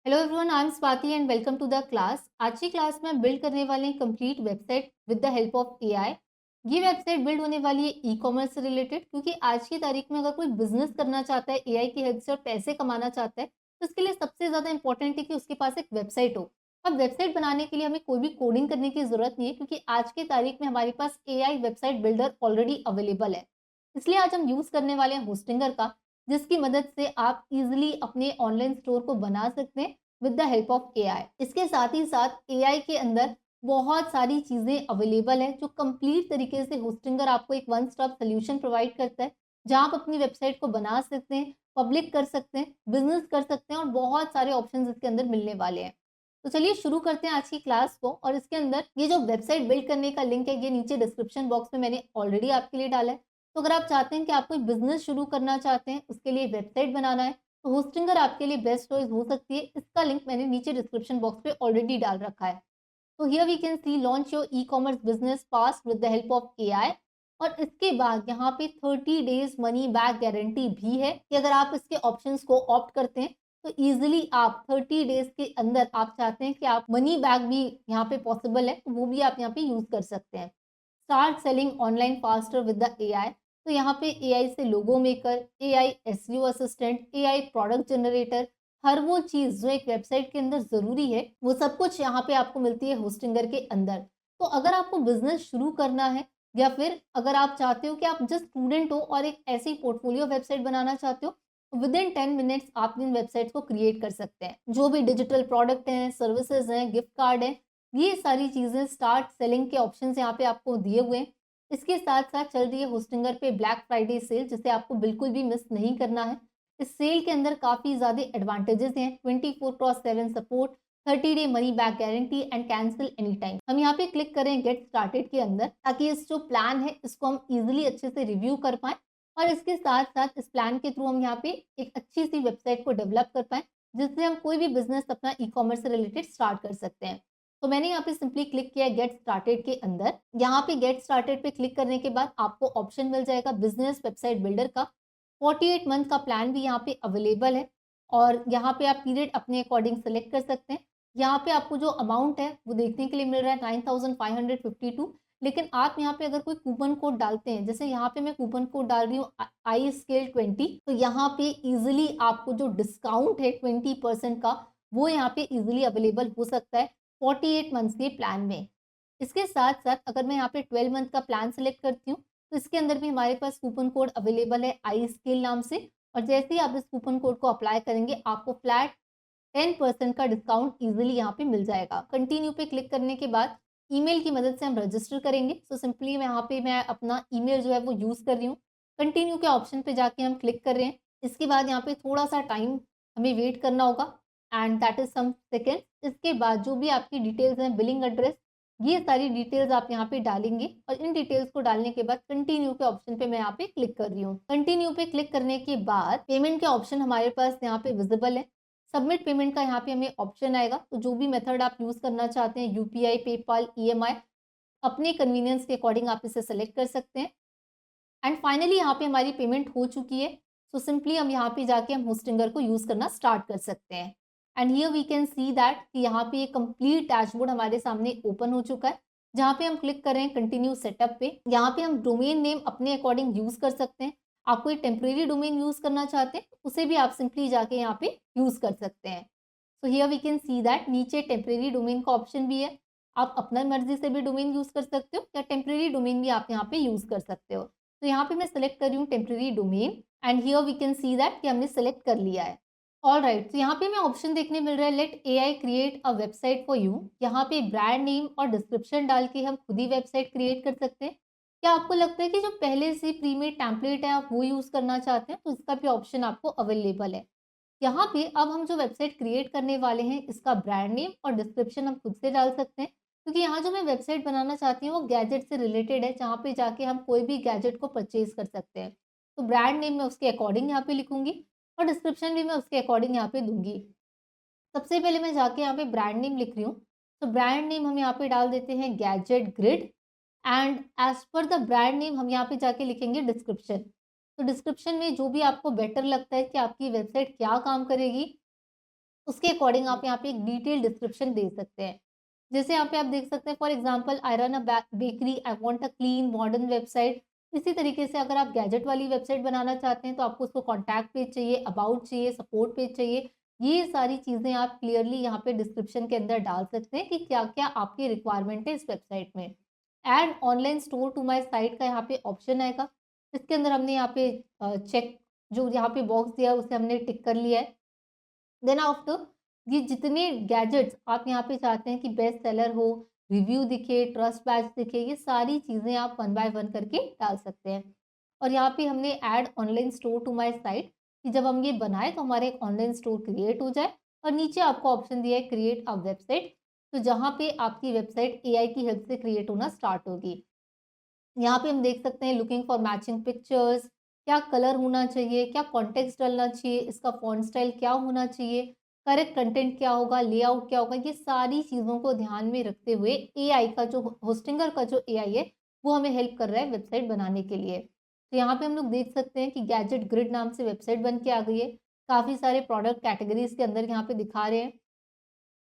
Hello everyone, I am Swati and welcome to the class. आज की class में build करने वाले हैं complete website with the help of AI. ये वेबसाइट बिल्ड होने वाली है ई कॉमर्स से रिलेटेड, क्योंकि आज की तारीख में अगर कोई बिजनेस करना चाहता है एआई की हेल्प से और पैसे कमाना चाहता है, तो इसके लिए सबसे ज़्यादा इंपॉर्टेंट है कि उसके पास एक वेबसाइट हो। अब वेबसाइट बनाने के लिए हमें कोई भी कोडिंग करने की ज़रूरत नहीं है, क्योंकि आज की तारीख में हमारे पास AI website builder already available है। इसलिए आज हम यूज़ करने वाले हैं होस्टिंगर का, जिसकी मदद से आप इजिली अपने ऑनलाइन स्टोर को बना सकते हैं with the help of AI. इसके साथ ही साथ एआई के अंदर बहुत सारी चीज़ें अवेलेबल हैं, जो कंप्लीट तरीके से होस्टिंगर आपको एक वन स्टॉप सोल्यूशन प्रोवाइड करता है, जहाँ आप अपनी वेबसाइट को बना सकते हैं, पब्लिक कर सकते हैं, बिजनेस कर सकते हैं और बहुत सारे ऑप्शंस इसके अंदर मिलने वाले हैं। तो चलिए शुरू करते हैं आज की क्लास को। और इसके अंदर ये जो वेबसाइट बिल्ड करने का लिंक है, ये नीचे डिस्क्रिप्शन बॉक्स में मैंने ऑलरेडी आपके लिए डाला है। तो अगर आप चाहते हैं कि आप कोई बिजनेस शुरू करना चाहते हैं, उसके लिए वेबसाइट बनाना है, तो होस्टिंगर आपके लिए बेस्ट चॉइस हो सकती है। इसका लिंक मैंने नीचे डिस्क्रिप्शन बॉक्स पे ऑलरेडी डाल रखा है। तो here we can see launch your e commerce business fast with the help of AI. और इसके बाद यहाँ पे 30 डेज मनी बैक गारंटी भी है, कि अगर आप इसके ऑप्शंस को ऑप्ट करते हैं तो इजीली आप 30 डेज के अंदर, आप चाहते हैं कि आप मनी बैक भी यहाँ पे पॉसिबल है, तो वो भी आप यहाँ पे यूज कर सकते हैं। Start selling online faster with the AI. तो यहाँ पे एआई से logo maker, AI SEO assistant, AI product generator, हर वो चीज़ जो एक वेबसाइट के अंदर ज़रूरी है, वो सब कुछ यहाँ पे आपको मिलती है होस्टिंगर के अंदर। तो अगर आपको बिजनेस शुरू करना है, या फिर अगर आप चाहते हो कि आप जस्ट स्टूडेंट हो और एक ऐसी पोर्टफोलियो वेबसाइट बनाना चाहते हो, विद इन 10 मिनट्स आप इन वेबसाइट्स को क्रिएट कर सकते हैं। जो भी डिजिटल प्रोडक्ट हैं, सर्विसेज हैं, गिफ्ट कार्ड हैं, ये सारी चीज़ें स्टार्ट सेलिंग के ऑप्शंस यहाँ पे आपको दिए हुए हैं। इसके साथ-साथ चल रही है होस्टिंगर पे ब्लैक फ्राइडे सेल, जिसे आपको बिल्कुल भी मिस नहीं करना है। इस सेल के अंदर काफ़ी ज़्यादा एडवांटेजेस हैं, 24/7 support, 30 day money back guarantee and cancel any time. हम यहाँ पे क्लिक करें गेट स्टार्टेड के अंदर, ताकि इस जो प्लान है इसको हम ईज़िली अच्छे से रिव्यू कर पाएँ, और इसके साथ-साथ इस प्लान के थ्रू हम यहाँ पे एक अच्छी-सी वेबसाइट को डेवलप कर पाएँ, जिससे हम कोई भी बिज़नेस अपना ई-कॉमर्स से रिलेटेड स्टार्ट कर सकते हैं। तो मैंने यहाँ पे सिंपली क्लिक किया गेट स्टार्टेड के अंदर। यहाँ पे गेट स्टार्टेड पे क्लिक करने के बाद आपको ऑप्शन मिल जाएगा बिजनेस वेबसाइट बिल्डर का। 48 मंथ का प्लान भी यहाँ पे अवेलेबल है, और यहाँ पे आप पीरियड अपने अकॉर्डिंग सेलेक्ट कर सकते हैं। यहाँ पे आपको जो अमाउंट है वो देखने के लिए मिल रहा है 9552। लेकिन आप यहाँ पे अगर कोई कूपन कोड डालते हैं, जैसे यहाँ पे मैं कूपन कोड डाल रही हूँ आई स्केल 20, तो यहाँ पे इजिली आपको जो डिस्काउंट है 20% का, वो यहाँ पे इजिली अवेलेबल हो सकता है 48 मंथ्स के प्लान में। इसके साथ-साथ अगर मैं यहाँ पे 12 मंथ का प्लान सेलेक्ट करती हूँ, तो इसके अंदर भी हमारे पास कूपन कोड अवेलेबल है आई स्केल नाम से, और जैसे ही आप इस कूपन कोड को अप्लाई करेंगे, आपको फ्लैट 10% का डिस्काउंट ईज़िली यहाँ पे मिल जाएगा। कंटिन्यू पे क्लिक करने के बाद ईमेल की मदद से हम रजिस्टर करेंगे। सो सिंपली मैं यहाँ पे मैं अपना ईमेल जो है वो यूज़ कर रही हूँ। कंटिन्यू के ऑप्शन पे जाके हम क्लिक कर रहे हैं। इसके बाद यहाँ पे थोड़ा-सा टाइम हमें वेट करना होगा, and that is some seconds. इसके बाद जो भी आपकी डिटेल्स हैं, बिलिंग एड्रेस, ये सारी डिटेल्स आप यहाँ पे डालेंगे, और इन डिटेल्स को डालने के बाद कंटिन्यू के ऑप्शन पे मैं यहाँ पे क्लिक कर रही हूँ। कंटिन्यू पे क्लिक करने के बाद पेमेंट के ऑप्शन हमारे पास यहाँ पे विजिबल है। सबमिट पेमेंट का यहाँ पे हमें ऑप्शन आएगा, तो जो भी मेथड आप यूज़ करना चाहते हैं, यूपीआई, पेपाल, ईएमआई, अपने कन्वीनियंस के अकॉर्डिंग आप इसे सेलेक्ट कर सकते हैं। एंड फाइनली यहाँ पे हमारी पेमेंट हो चुकी है। सो सिंपली हम यहाँ पे जाके हम होस्टिंगर को यूज़ करना स्टार्ट कर सकते हैं। And here we can see that कि यहाँ पे ये कंप्लीट डैशबोर्ड हमारे सामने ओपन हो चुका है, जहाँ पे हम क्लिक करें कंटिन्यू सेटअप पे। यहाँ पे हम डोमेन नेम अपने अकॉर्डिंग यूज़ कर सकते हैं। आप कोई टेम्परेरी डोमेन यूज़ करना चाहते हैं, उसे भी आप सिंपली जाके यहाँ पे यूज़ कर सकते हैं। So here we can see that नीचे टेम्परेरी डोमेन का ऑप्शन भी है। आप अपना मर्जी से भी डोमेन यूज़ कर सकते हो, या टेम्परेरी डोमेन भी आप यहाँ पे यूज़ कर सकते हो। तो यहाँ पे मैं सेलेक्ट कर रही हूँ temporary domain, and here we can see that कि हमने सेलेक्ट कर लिया है। ऑलराइट, तो यहाँ पे हमें ऑप्शन देखने मिल रहा है let AI create a website for you. यहाँ पे ब्रांड नेम और डिस्क्रिप्शन डाल के हम खुद ही वेबसाइट क्रिएट कर सकते हैं। क्या आपको लगता है कि जो पहले से प्री मेड टेम्पलेट है आप वो यूज़ करना चाहते हैं, तो इसका भी ऑप्शन आपको अवेलेबल है। यहाँ पे अब हम जो वेबसाइट क्रिएट करने वाले हैं, इसका ब्रांड नेम और डिस्क्रिप्शन हम खुद से डाल सकते हैं, क्योंकि यहाँ जो मैं वेबसाइट बनाना चाहती हूँ वो गैजेट से रिलेटेड है, जहाँ पे जाके हम कोई भी गैजेट को परचेज कर सकते हैं। तो ब्रांड नेम मैं उसके अकॉर्डिंग यहाँ पे लिखूंगी, और डिस्क्रिप्शन भी मैं उसके अकॉर्डिंग यहाँ पे दूंगी। सबसे पहले मैं जाके यहाँ पे ब्रांड नेम लिख रही हूँ। तो ब्रांड नेम हम यहाँ पे डाल देते हैं गैजेट ग्रिड, एंड एज पर द ब्रांड नेम हम यहाँ पे जाके लिखेंगे डिस्क्रिप्शन। तो डिस्क्रिप्शन में जो भी आपको बेटर लगता है कि आपकी वेबसाइट क्या काम करेगी, उसके अकॉर्डिंग आप यहाँ पे एक डिटेल डिस्क्रिप्शन दे सकते हैं। जैसे यहाँ पे आप देख सकते हैं, for example I run a bakery, I want a clean modern website. इसी तरीके से अगर आप गैजेट वाली वेबसाइट बनाना चाहते हैं तो आपको उसको कॉन्टैक्ट पेज चाहिए, अबाउट चाहिए, सपोर्ट पेज चाहिए। ये सारी चीज़ें आप क्लियरली यहाँ पे डिस्क्रिप्शन के अंदर डाल सकते हैं कि क्या-क्या आपकी रिक्वायरमेंट है इस वेबसाइट में। Add online store to my site का यहाँ पे ऑप्शन आएगा। इसके अंदर हमने यहाँ पे चेक जो यहाँ पे बॉक्स दिया है उसे हमने टिक कर लिया है। देन आफ्टर ये जितने गैजेट्स आप यहाँ पे चाहते हैं कि बेस्ट सेलर हो, रिव्यू दिखे, ट्रस्ट बैच दिखे, ये सारी चीज़ें आप वन बाय वन करके डाल सकते हैं। और यहाँ पे हमने add online store to my site कि जब हम ये बनाए तो हमारा एक ऑनलाइन स्टोर क्रिएट हो जाए। और नीचे आपको ऑप्शन दिया है क्रिएट अ वेबसाइट, तो जहाँ पे आपकी वेबसाइट एआई की हेल्प से क्रिएट होना स्टार्ट होगी। यहाँ पे हम देख सकते हैं लुकिंग फॉर मैचिंग पिक्चर्स, क्या कलर होना चाहिए, क्या कॉन्टेक्स्ट डलना चाहिए, इसका फॉन्ट स्टाइल क्या होना चाहिए, करेक्ट कंटेंट क्या होगा, लेआउट क्या होगा, ये सारी चीज़ों को ध्यान में रखते हुए एआई का जो होस्टिंगर का जो एआई है वो हमें हेल्प कर रहा है वेबसाइट बनाने के लिए। तो यहाँ पे हम लोग देख सकते हैं कि गैजेट ग्रिड नाम से वेबसाइट बन के आ गई है। काफ़ी सारे प्रोडक्ट कैटेगरीज के अंदर यहाँ पे दिखा रहे हैं।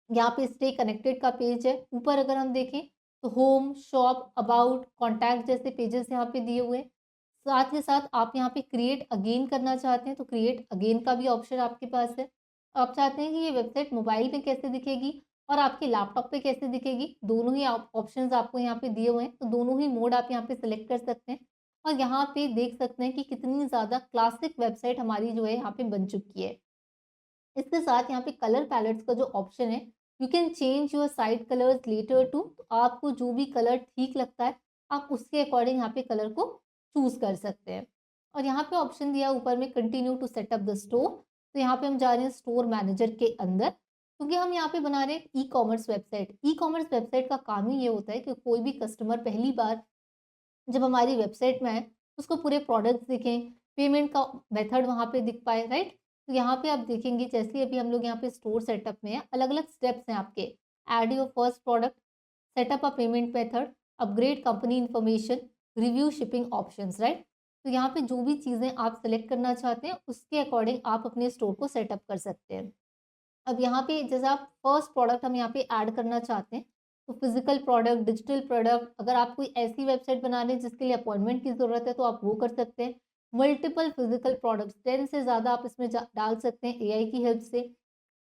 यहाँ पे स्टे कनेक्टेड का पेज है। ऊपर अगर हम देखें तो होम, शॉप, अबाउट, कॉन्टैक्ट जैसे पेजेस यहाँ पे दिए हुए हैं। साथ ही साथ आप यहाँ पे क्रिएट अगेन करना चाहते हैं तो क्रिएट अगेन का भी ऑप्शन आपके पास है। आप चाहते हैं कि ये वेबसाइट मोबाइल पे कैसे दिखेगी और आपके लैपटॉप पे कैसे दिखेगी, दोनों ही आप ऑप्शंस आपको यहाँ पे दिए हुए हैं। तो दोनों ही मोड आप यहाँ पे सिलेक्ट कर सकते हैं और यहाँ पे देख सकते हैं कि कितनी ज़्यादा क्लासिक वेबसाइट हमारी जो है यहाँ पे बन चुकी है। इसके साथ यहाँ पे कलर पैलेट्स का जो ऑप्शन है, you can change your site colours later too, तो आपको जो भी कलर ठीक लगता है आप उसके अकॉर्डिंग यहाँ पे कलर को चूज कर सकते हैं। और यहाँ पे ऑप्शन दिया ऊपर में continue to setup the store, तो यहाँ पे हम जा रहे हैं स्टोर मैनेजर के अंदर, क्योंकि हम यहाँ पे बना रहे हैं e commerce website. E commerce website का काम ही ये होता है कि कोई भी कस्टमर पहली बार जब हमारी वेबसाइट में आए, उसको पूरे प्रोडक्ट्स दिखें, पेमेंट का मेथड वहाँ पे दिख पाए, राइट? तो यहाँ पे आप देखेंगे जैसे अभी हम लोग यहाँ पे स्टोर सेटअप में हैं, अलग-अलग स्टेप्स हैं आपके। Add your first product, setup a payment method, upgrade company information, review shipping options, right? तो यहाँ पे जो भी चीज़ें आप सेलेक्ट करना चाहते हैं, उसके अकॉर्डिंग आप अपने स्टोर को सेटअप कर सकते हैं। अब यहाँ पे जैसे आप फर्स्ट प्रोडक्ट हम यहाँ पे ऐड करना चाहते हैं, तो फिजिकल प्रोडक्ट, डिजिटल प्रोडक्ट, अगर आप कोई ऐसी वेबसाइट बना रहे हैं जिसके लिए अपॉइंटमेंट की ज़रूरत है तो आप वो कर सकते हैं। मल्टीपल फिजिकल प्रोडक्ट्स 10 से ज़्यादा आप इसमें डाल सकते हैं एआई की हेल्प से।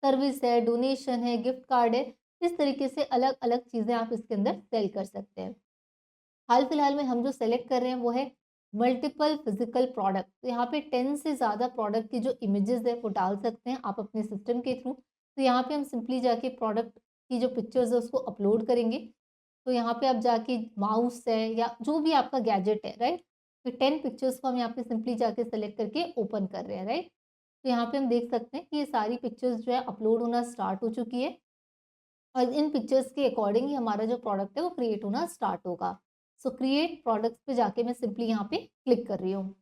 सर्विस है, डोनेशन है, गिफ्ट कार्ड है, इस तरीके से अलग अलग चीज़ें आप इसके अंदर सेल कर सकते हैं। हाल फिलहाल में हम जो सेलेक्ट कर रहे हैं वो है मल्टीपल फिजिकल प्रोडक्ट। तो यहाँ पे 10 से ज़्यादा प्रोडक्ट की जो इमेजेस है वो डाल सकते हैं आप अपने सिस्टम के थ्रू। तो यहाँ पे हम सिंपली जाके प्रोडक्ट की जो पिक्चर्स है उसको अपलोड करेंगे। तो यहाँ पे आप जाके माउस है या जो भी आपका गैजेट है, राइट? तो 10 पिक्चर्स को हम यहाँ पे सिंपली जाके सेलेक्ट करके ओपन कर रहे हैं, राइट? तो यहाँ पे हम देख सकते हैं कि ये सारी पिक्चर्स जो है अपलोड होना स्टार्ट हो चुकी है। और इन पिक्चर्स के अकॉर्डिंग ही हमारा जो प्रोडक्ट है वो क्रिएट होना स्टार्ट होगा। सो क्रिएट प्रोडक्ट्स पे जाके मैं सिंपली यहाँ पे क्लिक कर रही हूँ।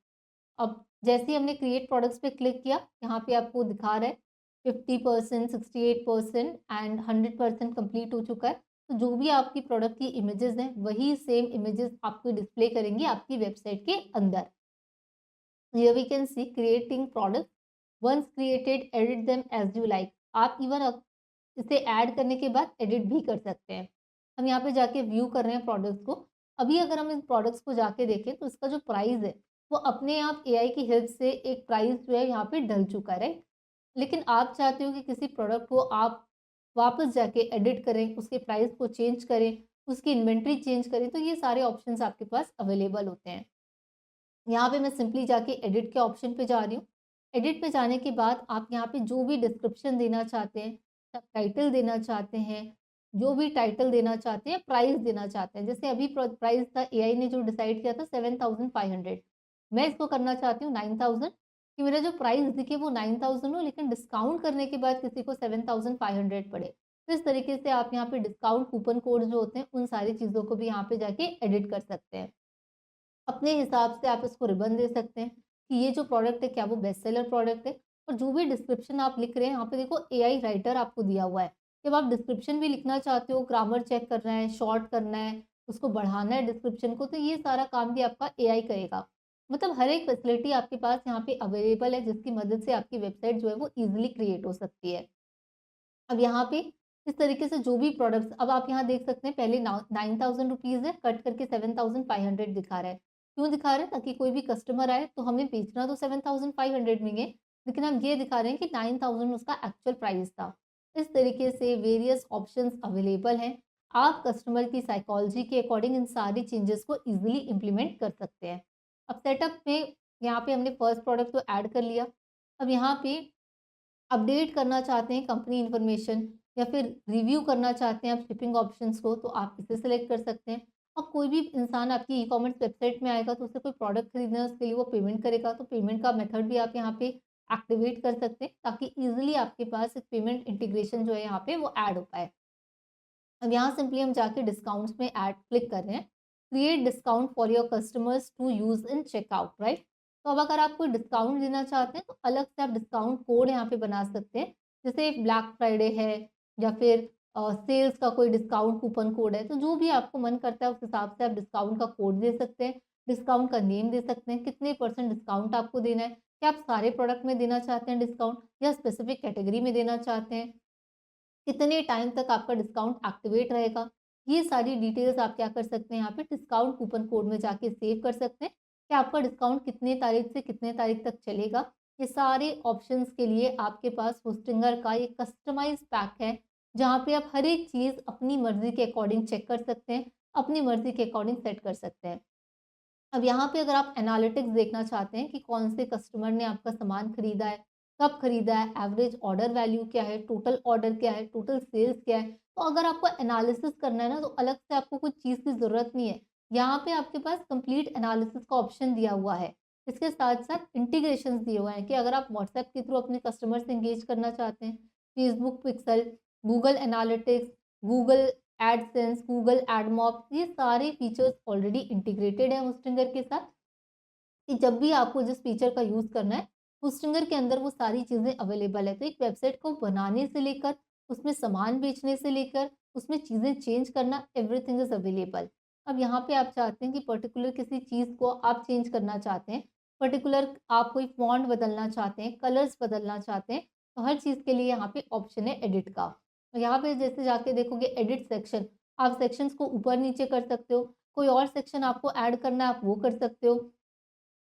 अब जैसे ही हमने क्रिएट प्रोडक्ट्स पे क्लिक किया, यहाँ पे आपको दिखा रहा है 50%, 68% एंड 100% कंप्लीट हो चुका है। तो जो भी आपकी प्रोडक्ट की इमेजेस हैं वही सेम इमेजेस आपको डिस्प्ले करेंगी आपकी वेबसाइट के अंदर। Here we can see creating products. Once created, edit them as you like. आप इवन इसे ऐड करने के बाद एडिट भी कर सकते हैं। हम यहाँ पे जाके व्यू कर रहे हैं प्रोडक्ट्स को। अभी अगर हम इन प्रोडक्ट्स को जाके देखें तो इसका जो प्राइस है वो अपने आप एआई की हेल्प से एक प्राइस जो है यहाँ पे डल चुका है, राइट? लेकिन आप चाहते हो कि किसी प्रोडक्ट को आप वापस जाके एडिट करें, उसके प्राइस को चेंज करें, उसकी इन्वेंट्री चेंज करें, तो ये सारे ऑप्शंस आपके पास अवेलेबल होते हैं। यहाँ पे मैं सिंपली जाके एडिट के ऑप्शन पे जा रही हूँ। एडिट पे जाने के बाद आप यहाँ पे जो भी डिस्क्रिप्शन देना चाहते हैं, टाइटल देना चाहते हैं, जो भी टाइटल देना चाहते हैं, प्राइस देना चाहते हैं। जैसे अभी प्राइस था एआई ने जो डिसाइड किया था 7,500, मैं इसको करना चाहती हूँ 9,000 कि मेरा जो प्राइस दिखे वो 9,000 हो लेकिन डिस्काउंट करने के बाद किसी को 7,500 पड़े। तो इस तरीके से आप यहाँ पे डिस्काउंट कूपन कोड जो होते हैं उन सारी चीज़ों को भी यहाँ पे जाके एडिट कर सकते हैं। अपने हिसाब से आप इसको रिबन दे सकते हैं कि ये जो प्रोडक्ट है क्या वो बेस्ट सेलर प्रोडक्ट है। और जो भी डिस्क्रिप्शन आप लिख रहे हैं यहाँ पे देखो एआई राइटर आपको दिया हुआ है। जब आप डिस्क्रिप्शन भी लिखना चाहते हो, ग्रामर चेक करना है, शॉर्ट करना है, उसको बढ़ाना है डिस्क्रिप्शन को, तो ये सारा काम भी आपका एआई करेगा। मतलब हर एक फैसिलिटी आपके पास यहाँ पे अवेलेबल है जिसकी मदद से आपकी वेबसाइट जो है वो ईजिली क्रिएट हो सकती है। अब यहाँ पे इस तरीके से जो भी प्रोडक्ट्स अब आप यहाँ देख सकते हैं, पहले 9,000 है, कट करके 7,500 दिखा रहा है। क्यों दिखा रहा है? ताकि कोई भी कस्टमर आए तो हमें बेचना तो 7,500 में ही है, लेकिन हम ये दिखा रहे हैं कि 9,000 उसका एक्चुअल प्राइस था। इस तरीके से वेरियस ऑप्शंस अवेलेबल हैं। आप कस्टमर की साइकोलॉजी के अकॉर्डिंग इन सारी चेंजेस को ईजिली इम्प्लीमेंट कर सकते हैं। अब सेटअप में यहाँ पे हमने फर्स्ट प्रोडक्ट तो ऐड कर लिया। अब यहाँ पे अपडेट करना चाहते हैं कंपनी इन्फॉर्मेशन या फिर रिव्यू करना चाहते हैं आप शिपिंग ऑप्शंस को, तो आप इसे सेलेक्ट कर सकते हैं। अब कोई भी इंसान आपकी ई-कॉमर्स वेबसाइट में आएगा तो उसे कोई प्रोडक्ट खरीदना है, उसके लिए वो पेमेंट करेगा, तो पेमेंट का मेथड भी आप यहाँ पे एक्टिवेट कर सकते हैं ताकि ईजिली आपके पास एक पेमेंट इंटीग्रेशन जो है यहाँ पे वो ऐड हो पाए। अब यहाँ सिंपली हम जाके डिस्काउंट्स में ऐड क्लिक कर रहे हैं, create discount for your customers to use in checkout, right. तो अब अगर आप कोई डिस्काउंट देना चाहते हैं तो अलग से आप डिस्काउंट कोड यहाँ पे बना सकते हैं। जैसे ब्लैक फ्राइडे है या फिर सेल्स का कोई डिस्काउंट कूपन कोड है, तो जो भी आपको मन करता है उस हिसाब से आप डिस्काउंट का कोड दे सकते हैं, डिस्काउंट का नेम दे सकते हैं, कितने परसेंट डिस्काउंट आपको देना है, क्या आप सारे प्रोडक्ट में देना चाहते हैं डिस्काउंट या स्पेसिफिक कैटेगरी में देना चाहते हैं, कितने टाइम तक आपका डिस्काउंट एक्टिवेट रहेगा। ये सारी डिटेल्स आप क्या कर सकते हैं, यहाँ पे डिस्काउंट कूपन कोड में जाके सेव कर सकते हैं कि आपका डिस्काउंट कितने तारीख से कितने तारीख तक चलेगा। ये सारे ऑप्शंस के लिए आपके पास होस्टिंगर का एक कस्टमाइज पैक है, जहाँ पे आप हर एक चीज़ अपनी मर्जी के अकॉर्डिंग चेक कर सकते हैं, अपनी मर्जी के अकॉर्डिंग सेट कर सकते हैं। अब यहाँ पे अगर आप एनालिटिक्स देखना चाहते हैं कि कौन से कस्टमर ने आपका सामान खरीदा है, कब खरीदा है, एवरेज ऑर्डर वैल्यू क्या है, टोटल ऑर्डर क्या है, टोटल सेल्स क्या है, तो अगर आपको एनालिसिस करना है ना, तो अलग से आपको कुछ चीज़ की ज़रूरत नहीं है। यहाँ पे आपके पास कंप्लीट एनालिसिस का ऑप्शन दिया हुआ है। इसके साथ-साथ इंटीग्रेशंस दिए हुए हैं कि अगर आप व्हाट्सएप के थ्रू अपने कस्टमर से एंगेज करना चाहते हैं, Facebook pixel, Google analytics, Google AdSense, Google AdMob, ये सारे फीचर्स ऑलरेडी इंटीग्रेटेड हैं होस्टिंगर के साथ कि जब भी आपको जिस फीचर का यूज़ करना है, होस्टिंगर के अंदर वो सारी चीज़ें अवेलेबल है। तो एक वेबसाइट को बनाने से लेकर, उसमें सामान बेचने से लेकर, उसमें चीज़ें चेंज करना, एवरीथिंग इज़ अवेलेबल। अब यहाँ पे आप चाहते हैं कि पर्टिकुलर किसी चीज़ को आप चेंज करना चाहते हैं, पर्टिकुलर आप कोई फ़ॉन्ट बदलना चाहते हैं, कलर्स बदलना चाहते हैं, तो हर चीज़ के लिए यहाँ पे ऑप्शन है एडिट का। तो यहाँ पे जैसे जाके देखोगे एडिट सेक्शन, आप सेक्शंस को ऊपर-नीचे कर सकते हो, कोई और सेक्शन आपको ऐड करना है, आप वो कर सकते हो।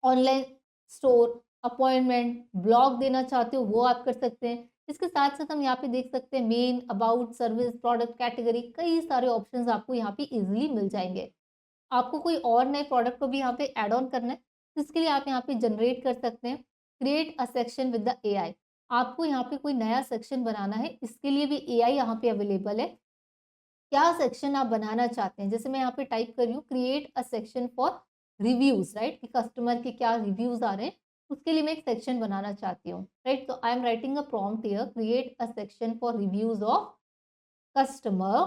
ऑनलाइन स्टोर, अपॉइंटमेंट, ब्लॉग देना चाहते हो वो आप कर सकते हैं। इसके साथ-साथ हम यहाँ पे देख सकते हैं main, about, service, product category, कई सारे ऑप्शंस आपको यहाँ पे ईज़िली मिल जाएँगे। आपको कोई और नए प्रोडक्ट को भी यहाँ पे ऐड ऑन करना है, तो इसके लिए आप यहाँ पे जनरेट कर सकते हैं, create a section with the AI. आपको यहाँ पे कोई नया सेक्शन बनाना है, इसके लिए भी एआई यहाँ पे अवेलेबल है। क्या सेक्शन आप बनाना चाहते हैं? जैसे मैं यहाँ पे टाइप कर रही हूँ create a section for reviews, right, कि कस्टमर के क्या रिव्यूज़ आ रहे हैं, उसके लिए मैं एक सेक्शन बनाना चाहती हूँ, राइट। तो I am writing a prompt here, create a section for reviews of customer,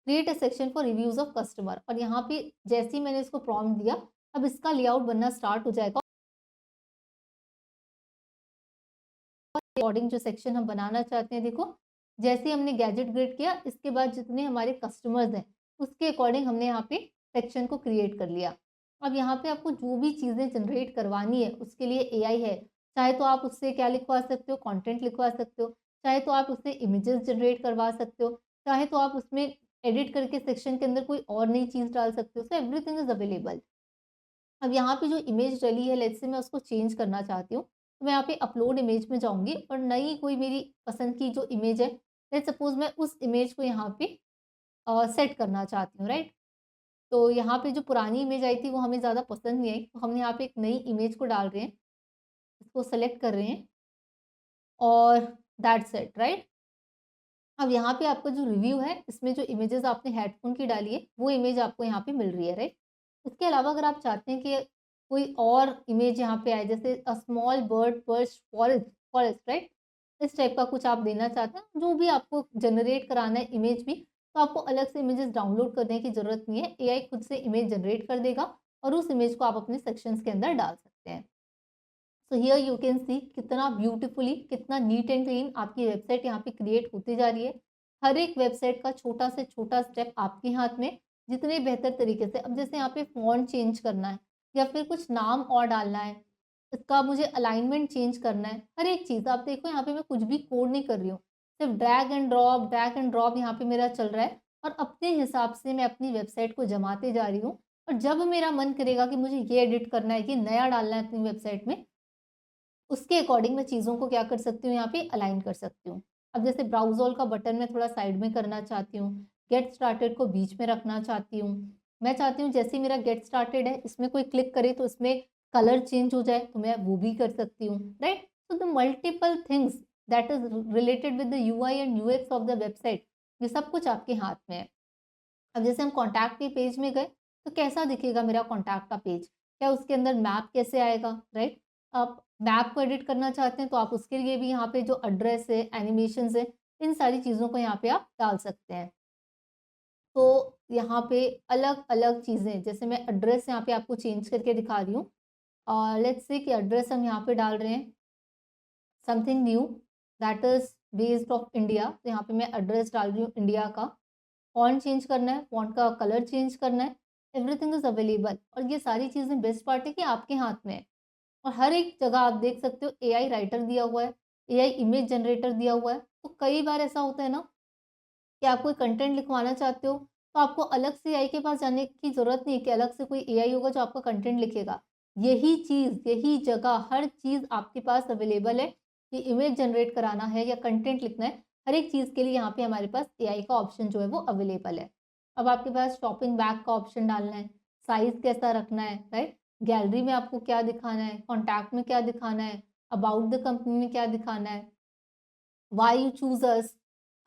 create a section for reviews of customer, और यहाँ पे जैसे ही मैंने इसको प्रॉम्प्ट दिया, अब इसका लेआउट बनना स्टार्ट हो जाएगा। अकॉर्डिंग जो सेक्शन हम बनाना चाहते हैं, देखो, जैसे ही हमने गैजेट ग्रिड किया, इसके बाद जितने हमारे कस्टमर्स हैं, उसके अकॉर्डिंग हमने यहाँ पे सेक्शन को क्रिएट कर लिया। अब यहाँ पे आपको जो भी चीज़ें जनरेट करवानी है, उसके लिए एआई है। चाहे तो आप उससे क्या लिखवा सकते हो, कंटेंट लिखवा सकते हो, चाहे तो आप उससे इमेजेस जनरेट करवा सकते हो, चाहे तो आप उसमें एडिट करके सेक्शन के अंदर कोई और नई चीज़ डाल सकते हो। So everything is available. अब यहाँ पे जो इमेज डली है, लेट्स से मैं उसको चेंज करना चाहती हूँ, तो मैं यहाँ पे अपलोड इमेज में जाऊँगी और नई कोई मेरी पसंद की जो इमेज है, लेट्स सपोज़ मैं उस इमेज को यहाँ पे सेट करना चाहती हूँ, राइट? तो यहाँ पे जो पुरानी इमेज आई थी वो हमें ज़्यादा पसंद नहीं आई, तो हम यहाँ पे एक नई इमेज को डाल रहे हैं, इसको सेलेक्ट कर रहे हैं और दैट्स इट, राइट? अब यहाँ पे आपका जो रिव्यू है, इसमें जो इमेजेस आपने हेडफ़ोन की डाली है, वो इमेज आपको यहाँ पे मिल रही है, राइट? इसके अलावा अगर आप चाहते हैं कि कोई और इमेज यहाँ पे आए, जैसे a small bird perch forest forest, right? इस टाइप का कुछ आप देना चाहते हैं, जो भी आपको जनरेट कराना है इमेज भी, तो आपको अलग से इमेजेस डाउनलोड करने की ज़रूरत नहीं है। एआई खुद से इमेज जनरेट कर देगा और उस इमेज को आप अपने सेक्शंस के अंदर डाल सकते हैं। सो हियर यू कैन सी कितना ब्यूटीफुली, कितना नीट एंड क्लीन आपकी वेबसाइट यहाँ पे क्रिएट होती जा रही है। हर एक वेबसाइट का छोटा से छोटा स्टेप आपके हाथ में, जितने बेहतर तरीके से। अब जैसे यहाँ पे फ़ॉन्ट चेंज करना है या फिर कुछ नाम और डालना है, इसका मुझे अलाइनमेंट चेंज करना है, हर एक चीज़। आप देखो यहाँ पे मैं कुछ भी कोड नहीं कर रही हूँ, सिर्फ ड्रैग एंड ड्रॉप यहाँ पे मेरा चल रहा है और अपने हिसाब से मैं अपनी वेबसाइट को जमाते जा रही हूँ। और जब मेरा मन करेगा कि मुझे ये एडिट करना है, ये नया डालना है अपनी वेबसाइट में, उसके अकॉर्डिंग मैं चीज़ों को क्या कर सकती हूँ, यहाँ पे अलाइन कर सकती हूँ। अब जैसे ब्राउज़ ऑल का बटन मैं थोड़ा साइड में करना चाहती हूँ, गेट स्टार्टेड को बीच में रखना चाहती हूँ। मैं चाहती हूँ जैसे ही मेरा गेट स्टार्टेड है, इसमें कोई क्लिक करे तो इसमें कलर चेंज हो जाए, तो मैं वो भी कर सकती हूँ, right? So the multiple things that is related with the UI and UX of the website, ये सब कुछ आपके हाथ में है। अब जैसे हम कॉन्टैक्ट के पेज में गए, तो कैसा दिखेगा मेरा कॉन्टैक्ट का पेज? क्या उसके अंदर मैप कैसे आएगा, राइट? आप मैप को एडिट करना चाहते हैं, तो आप उसके लिए भी यहाँ पे जो एड्रेस है, एनिमेशंस है, इन सारी चीज़ों को यहाँ पे आप डाल सकते हैं। तो यहाँ पे अलग-अलग चीज़ें, जैसे मैं एड्रेस यहाँ पे आपको चेंज करके दिखा रही हूँ। लेट्स से कि एड्रेस हम यहाँ पे डाल रहे हैं something knew that is based of India, तो यहाँ पे मैं एड्रेस डाल रही हूँ इंडिया का। फ़ॉन्ट चेंज करना है, फ़ॉन्ट का कलर चेंज करना है, एवरीथिंग इज़ अवेलेबल। और ये सारी चीज़ें बेस्ट पार्ट है कि आपके हाथ में है। और हर एक जगह आप देख सकते हो एआई राइटर दिया हुआ है, एआई इमेज जनरेटर दिया हुआ है। तो कई बार ऐसा होता है ना कि आप कोई कंटेंट लिखवाना चाहते हो, तो आपको अलग से एआई के पास जाने की ज़रूरत नहीं है कि अलग से कोई एआई होगा जो आपका कंटेंट लिखेगा। यही चीज़, यही जगह, हर चीज़ आपके पास अवेलेबल है कि इमेज जनरेट कराना है या कंटेंट लिखना है, हर एक चीज़ के लिए यहाँ पे हमारे पास एआई का ऑप्शन जो है वो अवेलेबल है। अब आपके पास शॉपिंग बैग का ऑप्शन डालना है, साइज़ कैसा रखना है, राइट? गैलरी में आपको क्या दिखाना है, कॉन्टैक्ट में क्या दिखाना है, अबाउट द कंपनी में क्या दिखाना है, why you choose us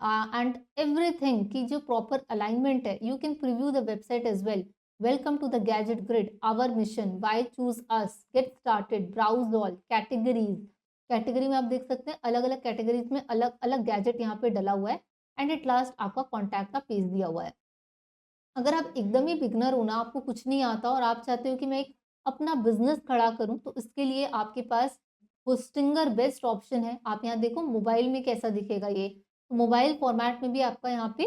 and everything की जो प्रॉपर अलाइनमेंट है। You can preview the website as well. Welcome to the Gadget Grid, our mission, why choose us, get started, browse all, categories. Category में आप देख सकते हैं अलग अलग कैटेगरीज में अलग अलग गैजेट यहाँ पे डला हुआ है। एंड एट लास्ट आपका कॉन्टैक्ट का पेज दिया हुआ है। अगर आप एकदम ही बिगनर हो ना, आपको कुछ नहीं आता और आप चाहते हो कि मैं एक अपना बिजनेस खड़ा करूं, तो इसके लिए आपके पास होस्टिंगर बेस्ट ऑप्शन है। आप यहाँ देखो मोबाइल में कैसा दिखेगा ये, तो मोबाइल फॉर्मेट में भी आपका यहाँ पे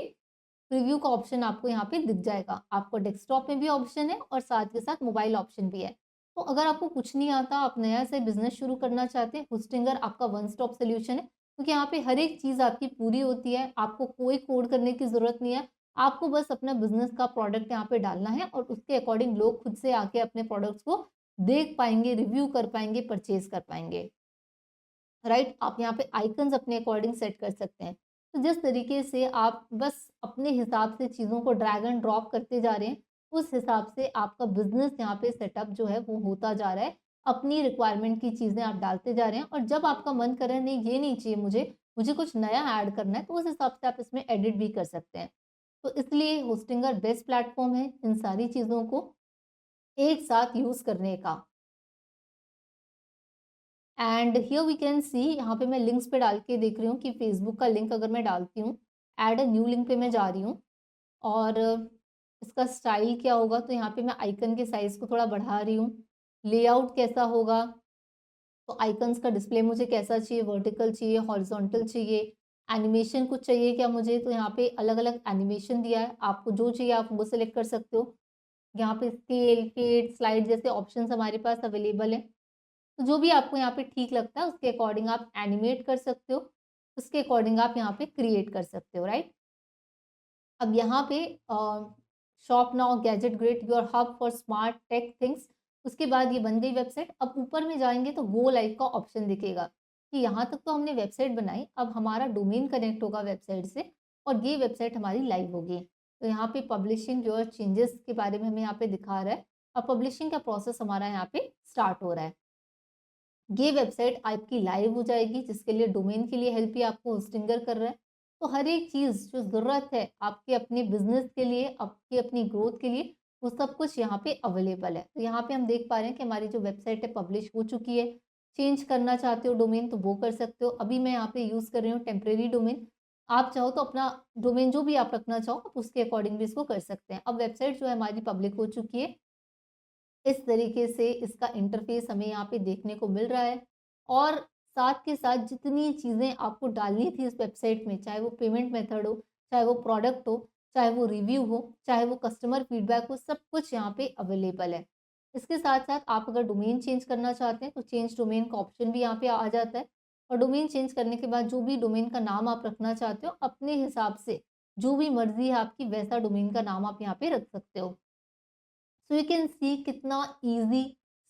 प्रीव्यू का ऑप्शन आपको यहाँ पे दिख जाएगा। आपको डेस्कटॉप में भी ऑप्शन है और साथ के साथ मोबाइल ऑप्शन भी है। तो अगर आपको कुछ नहीं आता, आप नया से बिजनेस शुरू करना चाहते हैं, होस्टिंगर आपका वन स्टॉप सोल्यूशन है, क्योंकि यहाँ पे हर एक चीज़ आपकी पूरी होती है। आपको कोई कोड करने की ज़रूरत नहीं है। आपको बस अपना बिजनेस का प्रोडक्ट यहाँ पे डालना है और उसके अकॉर्डिंग लोग खुद से आके अपने प्रोडक्ट्स को देख पाएंगे, रिव्यू कर पाएंगे, परचेज कर पाएंगे, राइट? आप यहाँ पे आइकन्स अपने अकॉर्डिंग सेट कर सकते हैं। तो जिस तरीके से आप बस अपने हिसाब से चीज़ों को ड्रैग एंड ड्रॉप करते जा रहे हैं, उस हिसाब से आपका बिजनेस यहाँ पे सेटअप जो है वो होता जा रहा है। अपनी रिक्वायरमेंट की चीज़ें आप डालते जा रहे हैं और जब आपका मन कर रहा है नहीं ये नहीं चाहिए मुझे, मुझे कुछ नया ऐड करना है, तो उस हिसाब से आप इसमें एडिट भी कर सकते हैं। तो इसलिए होस्टिंगर बेस्ट प्लेटफॉर्म है इन सारी चीज़ों को एक साथ यूज़ करने का। And here we can see, यहाँ पे मैं लिंक्स पे डाल के देख रही हूँ कि फेसबुक का लिंक अगर मैं डालती हूँ, ऐड अ न्यू लिंक पे मैं जा रही हूँ और इसका स्टाइल क्या होगा, तो यहाँ पे मैं आइकन के साइज़ को थोड़ा बढ़ा रही हूँ। लेआउट कैसा होगा, तो आइकन्स का डिस्प्ले मुझे कैसा चाहिए, वर्टिकल चाहिए, हॉरिजॉन्टल चाहिए, एनिमेशन कुछ चाहिए क्या मुझे, तो यहाँ पे अलग-अलग एनिमेशन दिया है। आपको जो चाहिए आप वो सिलेक्ट कर सकते हो। यहाँ पे स्केल, फेड, स्लाइड जैसे ऑप्शंस हमारे पास अवेलेबल है। तो जो भी आपको यहाँ पे ठीक लगता है उसके अकॉर्डिंग आप एनिमेट कर सकते हो, उसके अकॉर्डिंग आप यहाँ पे क्रिएट कर सकते हो, राइट? अब यहाँ पे shop now Gadget Grid your hub for smart tech things, उसके बाद ये बन गई वेबसाइट। अब ऊपर में जाएंगे तो गो लाइव का ऑप्शन दिखेगा कि यहाँ तक तो हमने वेबसाइट बनाई, अब हमारा डोमेन कनेक्ट होगा वेबसाइट से और ये वेबसाइट हमारी लाइव होगी। तो यहाँ पे पब्लिशिंग योर चेंजेस के बारे में हमें यहाँ पे दिखा रहा है। अब पब्लिशिंग का प्रोसेस हमारा यहाँ पे स्टार्ट हो रहा है। ये वेबसाइट आपकी लाइव हो जाएगी जिसके लिए डोमेन के लिए हेल्प ही आपको होस्टिंगर कर रहा है। तो हर एक चीज़ जो ज़रूरत है आपके अपने बिजनेस के लिए, आपकी अपनी ग्रोथ के लिए, वो सब कुछ यहाँ पे अवेलेबल है। तो यहाँ पे हम देख पा रहे हैं कि हमारी जो वेबसाइट है पब्लिश हो चुकी है। चेंज करना चाहते हो डोमेन तो वो कर सकते हो। अभी मैं यहाँ पे यूज़ कर रही हूँ टेम्परेरी डोमेन। आप चाहो तो अपना डोमेन जो भी आप रखना चाहो आप उसके अकॉर्डिंग भी इसको कर सकते हैं। अब वेबसाइट जो है हमारी पब्लिक हो चुकी है। इस तरीके से इसका इंटरफेस हमें यहाँ पे देखने को मिल रहा है और साथ के साथ जितनी चीज़ें आपको डालनी थी इस वेबसाइट में, चाहे वो पेमेंट मेथड हो, चाहे वो प्रोडक्ट हो, चाहे वो रिव्यू हो, चाहे वो कस्टमर फीडबैक हो, सब कुछ यहाँ पे अवेलेबल है। इसके साथ साथ आप अगर डोमेन चेंज करना चाहते हैं तो चेंज डोमेन का ऑप्शन भी यहाँ पे आ जाता है, और डोमेन चेंज करने के बाद जो भी डोमेन का नाम आप रखना चाहते हो अपने हिसाब से, जो भी मर्जी है आपकी, वैसा डोमेन का नाम आप यहाँ पे रख सकते हो। सो यू कैन सी कितना इजी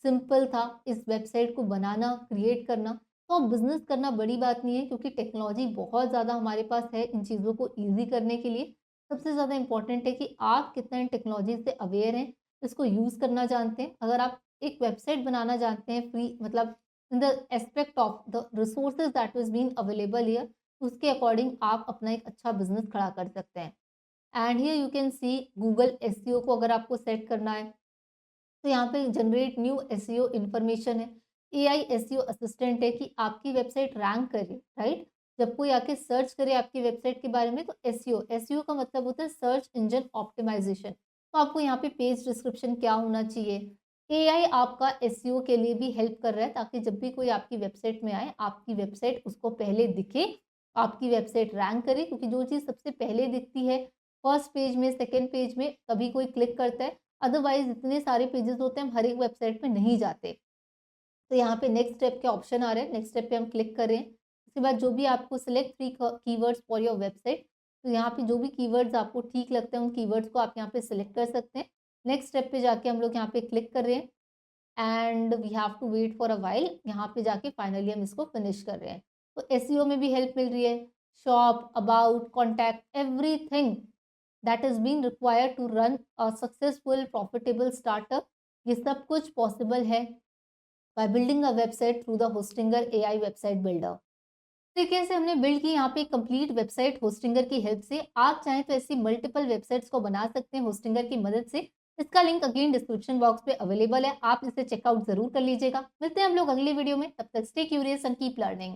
सिंपल था इस वेबसाइट को बनाना, क्रिएट करना। तो अब बिजनेस करना बड़ी बात नहीं है, क्योंकि टेक्नोलॉजी बहुत ज़्यादा हमारे पास है इन चीज़ों को ईजी करने के लिए। सबसे ज़्यादा इंपॉर्टेंट है कि आप कितना इन टेक्नोलॉजी से अवेयर हैं, इसको यूज़ करना जानते हैं। अगर आप एक वेबसाइट बनाना जानते हैं फ्री, मतलब in the aspect of the resources that is been available here, उसके अकॉर्डिंग आप अपना एक अच्छा बिजनेस खड़ा कर सकते हैं। And here you can see Google SEO को अगर आपको सेट करना है तो यहाँ पे जनरेट न्यू एसईओ इन्फॉर्मेशन है। एआई एसईओ असिस्टेंट है कि आपकी वेबसाइट रैंक करे, राइट? जब कोई आके सर्च करे आपकी वेबसाइट के बारे में तो एसईओ, एसईओ का मतलब होता है सर्च इंजन ऑप्टिमाइजेशन। तो आपको यहाँ पे पेज डिस्क्रिप्शन क्या होना चाहिए। एआई आपका एसईओ के लिए भी हेल्प कर रहा है, ताकि जब भी कोई आपकी वेबसाइट में आए, आपकी वेबसाइट उसको पहले दिखे, आपकी वेबसाइट रैंक करे, क्योंकि जो चीज़ सबसे पहले दिखती है फर्स्ट पेज में, सेकेंड पेज में, तभी कोई क्लिक करता है। अदरवाइज इतने सारे पेजेस होते हैं, हम हर एक वेबसाइट पे नहीं जाते। तो यहाँ पे नेक्स्ट स्टेप के ऑप्शन आ रहे हैं, नेक्स्ट स्टेप पे हम क्लिक कर रहे हैं। उसके बाद जो भी आपको select 3 keywords for your website, तो यहाँ पे जो भी कीवर्ड्स आपको ठीक लगते हैं उन कीवर्ड्स को आप यहाँ पे सिलेक्ट कर सकते हैं। नेक्स्ट स्टेप पे जाके हम लोग यहाँ पे क्लिक कर रहे हैं and we have to wait for a while. यहाँ पे जाके फाइनली हम इसको फिनिश कर रहे हैं। तो एसईओ में भी हेल्प मिल रही है। Shop, about, contact, everything that is been required to run a successful profitable startup, ये सब कुछ पॉसिबल है by building a website through the Hostinger AI website builder. तरीके से हमने बिल्ड की यहाँ पे कंप्लीट वेबसाइट होस्टिंगर की हेल्प से। आप चाहें तो ऐसी मल्टीपल वेबसाइट्स को बना सकते हैं होस्टिंगर की मदद से। इसका लिंक अगेन डिस्क्रिप्शन बॉक्स पे अवेलेबल है, आप इसे चेकआउट जरूर कर लीजिएगा। मिलते हैं हम लोग अगली वीडियो में, तब तक stay curious and keep learning.